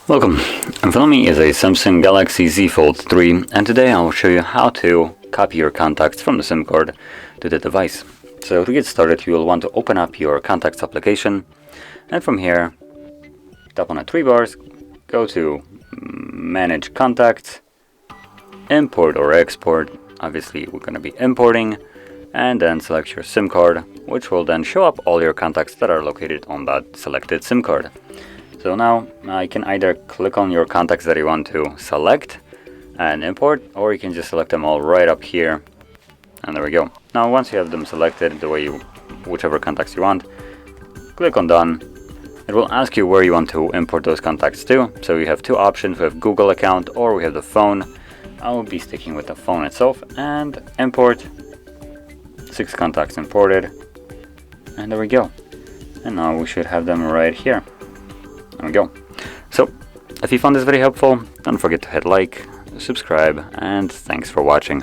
Welcome, in front of me is a Samsung Galaxy Z Fold 3, and today I will show you how to copy your contacts from the SIM card to the device. So to get started, you will want to open up your contacts application, and from here tap on the three bars, go to manage contacts, import or export. Obviously we're going to be importing, and then select your SIM card, which will then show up all your contacts that are located on that selected SIM card. So now you can either click on your contacts that you want to select and import, or you can just select them all right up here, and there we go. Now once you have them selected whichever contacts you want, click on done. It will ask you where you want to import those contacts to. So you have two options: we have Google account or we have the phone. I will be sticking with the phone itself, and import. 6 contacts imported, and there we go. And now we should have them right here. There we go. So, if you found this very helpful, don't forget to hit like, subscribe, and thanks for watching.